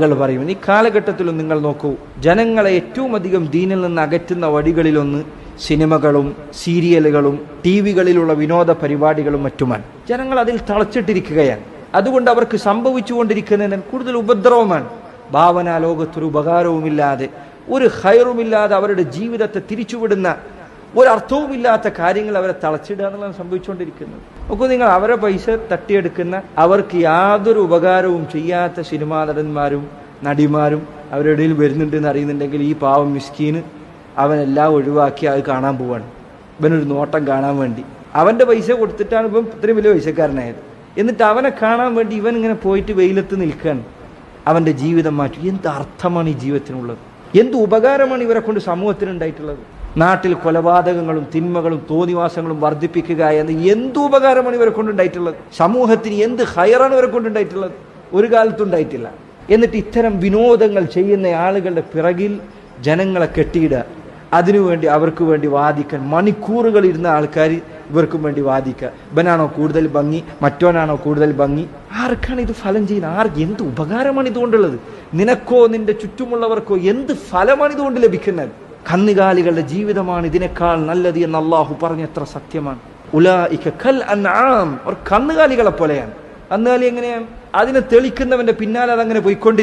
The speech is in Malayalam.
പറയും. ഈ കാലഘട്ടത്തിലും നിങ്ങൾ നോക്കൂ, ജനങ്ങളെ ഏറ്റവും അധികം ദീനിൽ നിന്ന് അകറ്റുന്ന വഴികളിലൊന്ന് സിനിമകളും സീരിയലുകളും ടിവികളിലുള്ള വിനോദ പരിപാടികളും മറ്റുമാണ്. ജനങ്ങൾ അതിൽ തളച്ചിട്ടിരിക്കുകയാണ്. അതുകൊണ്ട് അവർക്ക് സംഭവിച്ചുകൊണ്ടിരിക്കുന്നതിന് കൂടുതൽ ഉപദ്രവമാണ്. ഭാവനാ ലോകത്തൊരു ഉപകാരവുമില്ലാതെ, ഒരു ഹൈറുമില്ലാതെ അവരുടെ ജീവിതത്തെ തിരിച്ചുവിടുന്ന ഒരർത്ഥവുമില്ലാത്ത കാര്യങ്ങൾ അവരെ തളച്ചിടുക എന്നുള്ളതാണ് സംഭവിച്ചുകൊണ്ടിരിക്കുന്നത്. നോക്കൂ, നിങ്ങൾ അവരെ പൈസ തട്ടിയെടുക്കുന്ന, അവർക്ക് യാതൊരു ഉപകാരവും ചെയ്യാത്ത സിനിമാ നടന്മാരും നടിമാരും അവരുടെ ഇടയിൽ വരുന്നുണ്ടെന്ന് അറിയുന്നുണ്ടെങ്കിൽ ഈ പാവം മിസ്കീന് അവനെല്ലാം ഒഴിവാക്കി അത് കാണാൻ പോവാണ്. ഇവനൊരു നോട്ടം കാണാൻ വേണ്ടി അവൻ്റെ പൈസ കൊടുത്തിട്ടാണ് ഇവൻ ഇത്രയും വലിയ പൈസക്കാരനായത്. എന്നിട്ട് അവനെ കാണാൻ വേണ്ടി ഇവൻ ഇങ്ങനെ പോയിട്ട് വെയിലത്ത് നിൽക്കുകയാണ്. അവൻ്റെ ജീവിതം മാറ്റി. എന്ത് അർത്ഥമാണ് ഈ ജീവിതത്തിനുള്ളത്? എന്ത് ഉപകാരമാണ് ഇവരെ കൊണ്ട് സമൂഹത്തിനുണ്ടായിട്ടുള്ളത്? നാട്ടിൽ കൊലപാതകങ്ങളും തിന്മകളും തോന്നിവാസങ്ങളും വർദ്ധിപ്പിക്കുക എന്ന എന്ത് ഉപകാരമാണ് ഇവരെ കൊണ്ടുണ്ടായിട്ടുള്ളത്? സമൂഹത്തിന് എന്ത് ഹൈറാണ് ഇവരെ കൊണ്ടുണ്ടായിട്ടുള്ളത്? ഒരു കാലത്തുണ്ടായിട്ടില്ല. എന്നിട്ട് ഇത്തരം വിനോദങ്ങൾ ചെയ്യുന്ന ആളുകളുടെ പിറകിൽ ജനങ്ങളെ കെട്ടിയിടുക, അതിനുവേണ്ടി അവർക്ക് വേണ്ടി വാദിക്കാൻ മണിക്കൂറുകൾ ഇരുന്ന ആൾക്കാർ ഇവർക്കും വേണ്ടി വാദിക്കുക. ഇവനാണോ കൂടുതൽ ഭംഗി, മറ്റോനാണോ കൂടുതൽ ഭംഗി? ആർക്കാണ് ഇത് ഫലം ചെയ്യുന്നത്? എന്ത് ഉപകാരമാണ് ഇതുകൊണ്ടുള്ളത്? നിനക്കോ നിന്റെ ചുറ്റുമുള്ളവർക്കോ എന്ത് ഫലമാണ് ഇതുകൊണ്ട് ലഭിക്കുന്നത്? കന്നുകാലികളുടെ ജീവിതമാണ് ഇതിനേക്കാൾ നല്ലത് എന്ന് അള്ളാഹു പറഞ്ഞ എത്ര സത്യമാണ്. ഉലൈക കൽ അൻആം, അവർ കന്നുകാലികളെ പോലെയാണ്. കന്നുകാലി എങ്ങനെയാണ്? അതിനെ തെളിക്കുന്നവന്റെ പിന്നാലെ അതങ്ങനെ പോയിക്കൊണ്ടിരിക്കും.